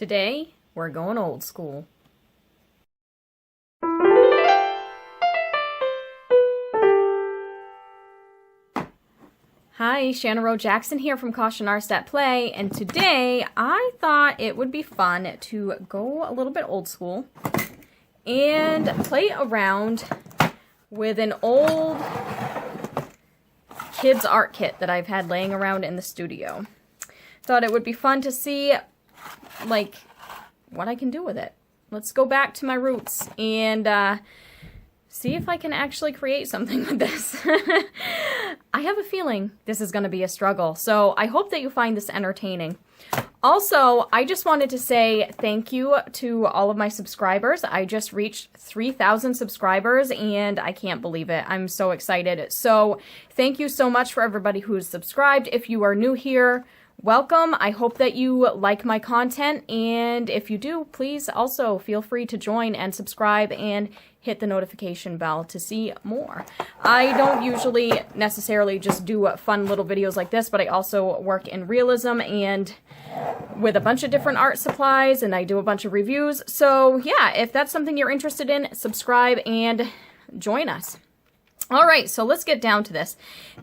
Today, we're going old school. Hi, Shanna Rowe Jackson here from Caution Artists at Play, and today I thought it would be fun to go a little bit old school and play around with an old kids art kit that I've had laying around in the studio. Thought it would be fun to see, like, what I can do with it. Let's go back to my roots and see if I can actually create something with this. I have a feeling this is going to be a struggle, so I hope that you find this entertaining. Also, I just wanted to say thank you to all of my subscribers. I just reached 3,000 subscribers, and I can't believe it. I'm so excited. So thank you so much for everybody who's subscribed. If you are new here, welcome. I hope that you like my content, and if you do, please also feel free to join and subscribe and hit the notification bell to see more. I don't usually necessarily just do fun little videos like this, but I also work in realism and with a bunch of different art supplies, and I do a bunch of reviews. So yeah, if that's something you're interested in, subscribe and join us. All right, so let's get down to this.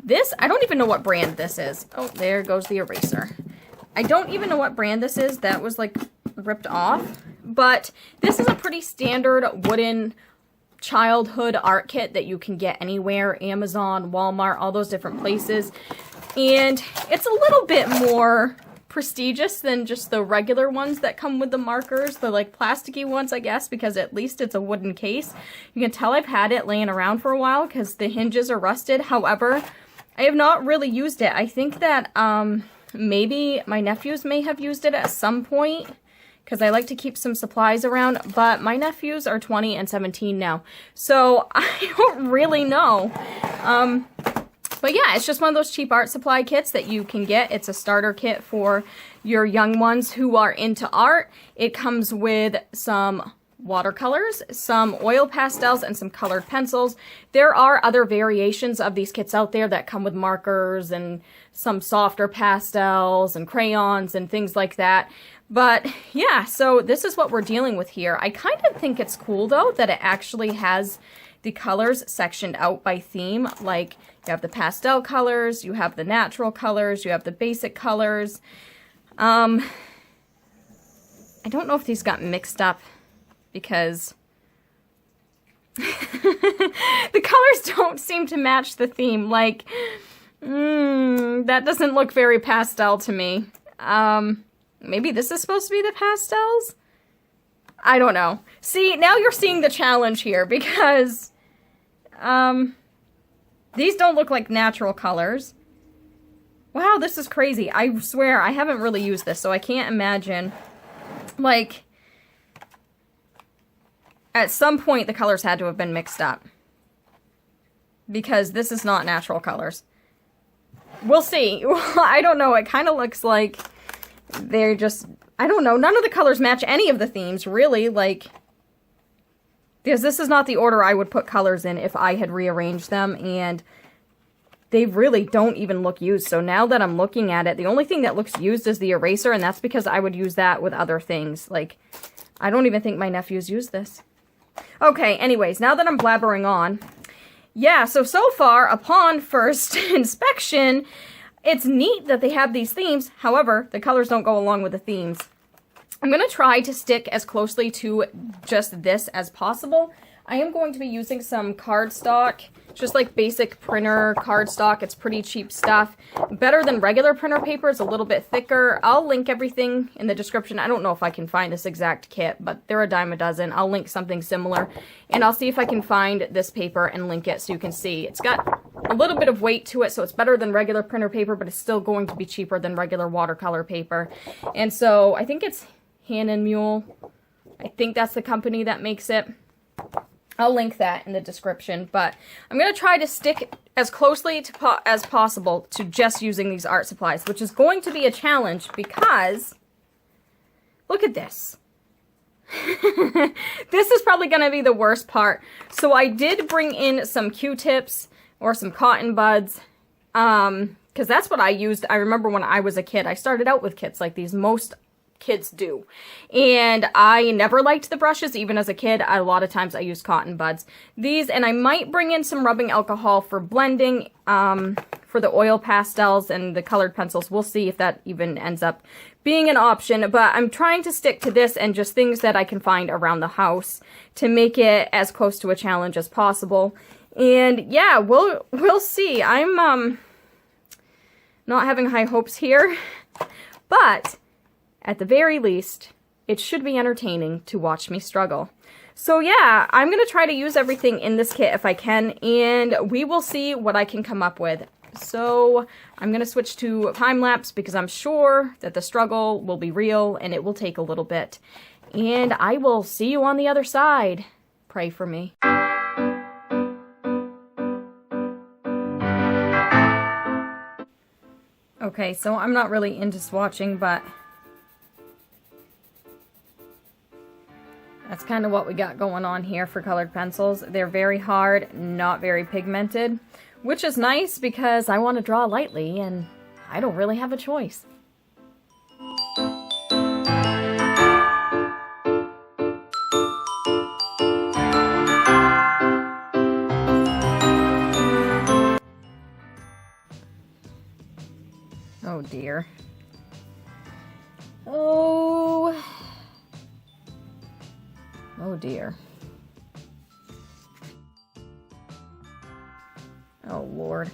This, I don't even know what brand this is. Oh, there goes the eraser. I don't even know what brand this is. That was like ripped off. But this is a pretty standard wooden childhood art kit that you can get anywhere. Amazon, Walmart, all those different places. And it's a little bit more prestigious than just the regular ones that come with the markers, the like plasticky ones, I guess, because at least it's a wooden case. You can tell I've had it laying around for a while because the hinges are rusted. However, I have not really used it. I think that maybe my nephews may have used it at some point because I like to keep some supplies around, but my nephews are 20 and 17 now, so I don't really know. But yeah, it's just one of those cheap art supply kits that you can get. It's a starter kit for your young ones who are into art. It comes with some watercolors, some oil pastels, and some colored pencils. There are other variations of these kits out there that come with markers and some softer pastels and crayons and things like that. But yeah, so this is what we're dealing with here. I kind of think it's cool though that it actually has the colors sectioned out by theme. Like, you have the pastel colors, you have the natural colors, you have the basic colors. I don't know if these got mixed up because the colors don't seem to match the theme. Like, that doesn't look very pastel to me. Maybe this is supposed to be the pastels? I don't know. See, now you're seeing the challenge here because these don't look like natural colors. Wow, this is crazy. I swear, I haven't really used this, so I can't imagine. Like, at some point, the colors had to have been mixed up. Because this is not natural colors. We'll see. I don't know. It kind of looks like they're just, I don't know. None of the colors match any of the themes, really. Like, because this is not the order I would put colors in if I had rearranged them, and they really don't even look used. So now that I'm looking at it, the only thing that looks used is the eraser, and that's because I would use that with other things. Like, I don't even think my nephews use this. Okay, anyways, now that I'm blabbering on, yeah, so far, upon first inspection, it's neat that they have these themes. However, the colors don't go along with the themes. I'm going to try to stick as closely to just this as possible. I am going to be using some cardstock, just like basic printer cardstock. It's pretty cheap stuff. Better than regular printer paper. It's a little bit thicker. I'll link everything in the description. I don't know if I can find this exact kit, but they're a dime a dozen. I'll link something similar, and I'll see if I can find this paper and link it so you can see. It's got a little bit of weight to it, so it's better than regular printer paper, but it's still going to be cheaper than regular watercolor paper. And so I think it's Hannen Mule. I think that's the company that makes it. I'll link that in the description, but I'm going to try to stick as closely as possible to just using these art supplies, which is going to be a challenge because, look at this. This is probably going to be the worst part. So I did bring in some Q-tips or some cotton buds, because that's what I used. I remember when I was a kid, I started out with kits like these. Most kids do. And I never liked the brushes, even as a kid. A lot of times I use cotton buds. These, and I might bring in some rubbing alcohol for blending, for the oil pastels and the colored pencils. We'll see if that even ends up being an option, but I'm trying to stick to this and just things that I can find around the house to make it as close to a challenge as possible. And yeah, we'll see. I'm not having high hopes here, but at the very least, it should be entertaining to watch me struggle. So yeah, I'm going to try to use everything in this kit if I can, and we will see what I can come up with. So I'm going to switch to time-lapse because I'm sure that the struggle will be real and it will take a little bit. And I will see you on the other side. Pray for me. Okay, so I'm not really into swatching, but that's kind of what we got going on here for colored pencils. They're very hard, not very pigmented, which is nice because I want to draw lightly and I don't really have a choice. Oh dear. Oh dear. Oh Lord.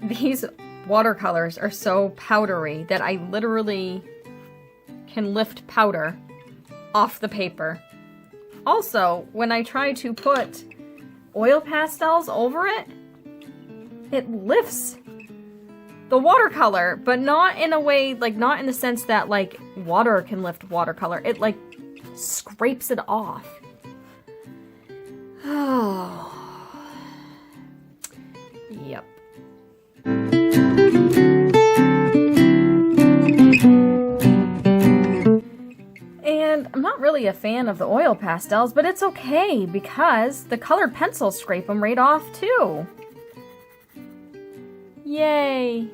These watercolors are so powdery that I literally can lift powder off the paper. Also, when I try to put oil pastels over it, it lifts the watercolor, but not in a way, like, not in the sense that, like, water can lift watercolor. It, like, scrapes it off. Oh. Yep. And I'm not really a fan of the oil pastels, but it's okay because the colored pencils scrape them right off too. Yay!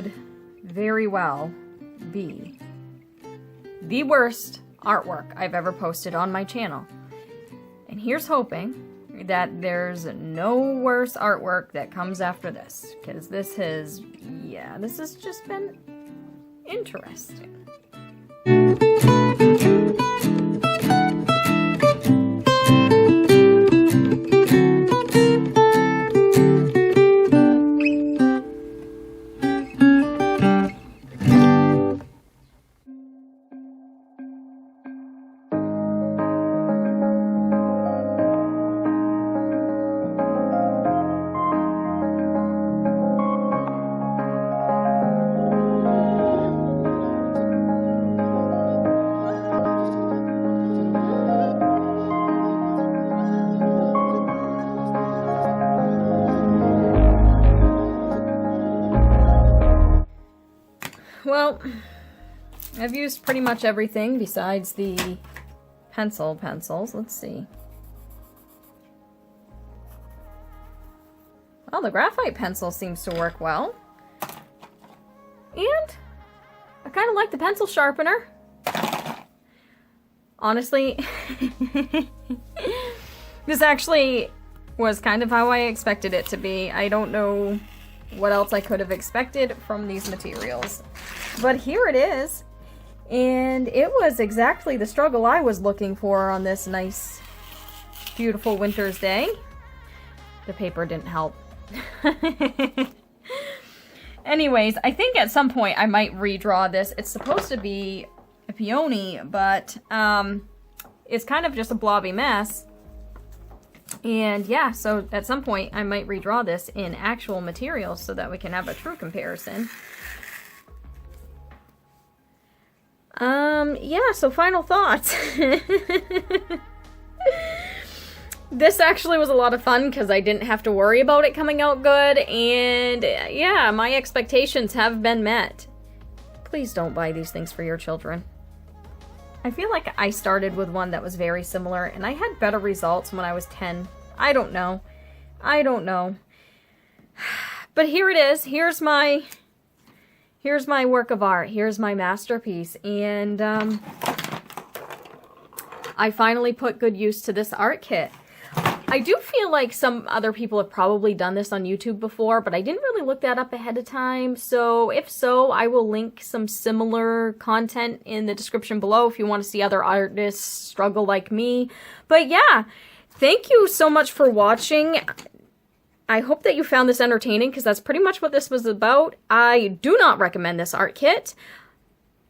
could very well be the worst artwork I've ever posted on my channel. And here's hoping that there's no worse artwork that comes after this, because this has just been interesting. Well, I've used pretty much everything besides the pencils. Let's see. Well, the graphite pencil seems to work well. And I kind of like the pencil sharpener. Honestly, this actually was kind of how I expected it to be. I don't know what else I could have expected from these materials. But here it is. And it was exactly the struggle I was looking for on this nice, beautiful winter's day. The paper didn't help. Anyways, I think at some point I might redraw this. It's supposed to be a peony, but it's kind of just a blobby mess. And yeah, so at some point I might redraw this in actual materials so that we can have a true comparison. Yeah, so final thoughts. This actually was a lot of fun because I didn't have to worry about it coming out good, and yeah, my expectations have been met. Please don't buy these things for your children. I feel like I started with one that was very similar, and I had better results when I was 10. I don't know. But here it is. Here's my work of art. Here's my masterpiece. And I finally put good use to this art kit. I do feel like some other people have probably done this on YouTube before, but I didn't really look that up ahead of time. So if so, I will link some similar content in the description below if you want to see other artists struggle like me. But yeah, thank you so much for watching. I hope that you found this entertaining because that's pretty much what this was about. I do not recommend this art kit.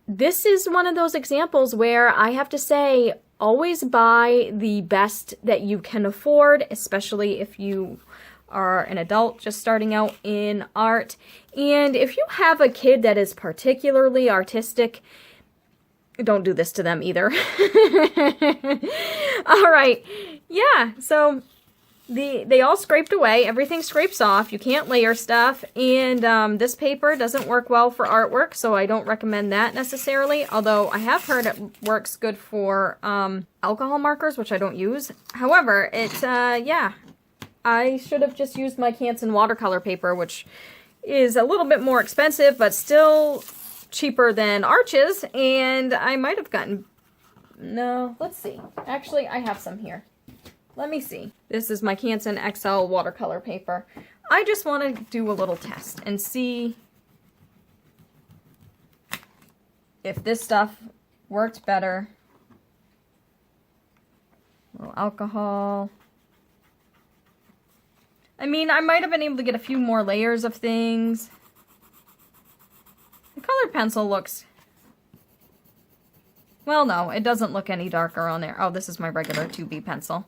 This is one of those examples where I have to say, always buy the best that you can afford, especially if you are an adult just starting out in art. And if you have a kid that is particularly artistic, don't do this to them either. All right. Yeah, so they all scraped away. Everything scrapes off. You can't layer stuff. And this paper doesn't work well for artwork, so I don't recommend that necessarily. Although I have heard it works good for alcohol markers, which I don't use. However, yeah, I should have just used my Canson watercolor paper, which is a little bit more expensive, but still cheaper than Arches. And I might have gotten... No, let's see. Actually, I have some here. Let me see. This is my Canson XL watercolor paper. I just want to do a little test and see if this stuff worked better. A little alcohol. I mean, I might have been able to get a few more layers of things. The colored pencil looks... Well, no, it doesn't look any darker on there. Oh, this is my regular 2B pencil.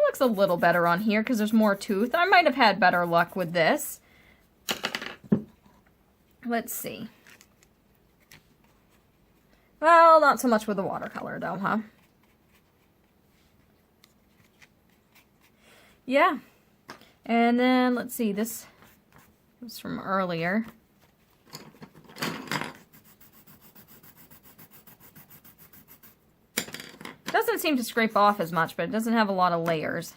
Looks a little better on here because there's more tooth. I might have had better luck with this. Let's see. Well, not so much with the watercolor though, huh? Yeah. And then, let's see, this was from earlier. Doesn't seem to scrape off as much, but it doesn't have a lot of layers.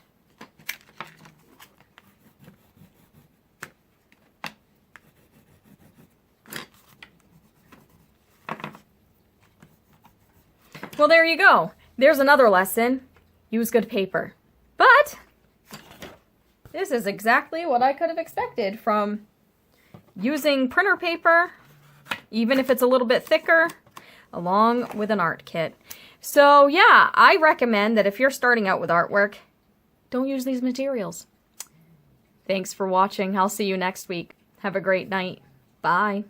Well, there you go. There's another lesson. Use good paper. But this is exactly what I could have expected from using printer paper, even if it's a little bit thicker, along with an art kit. So yeah, I recommend that if you're starting out with artwork, don't use these materials. Thanks for watching. I'll see you next week. Have a great night. Bye.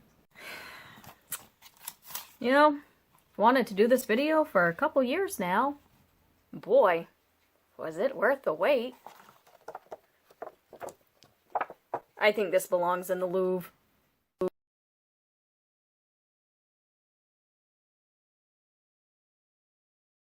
You know, wanted to do this video for a couple years now. Boy, was it worth the wait. I think this belongs in the Louvre.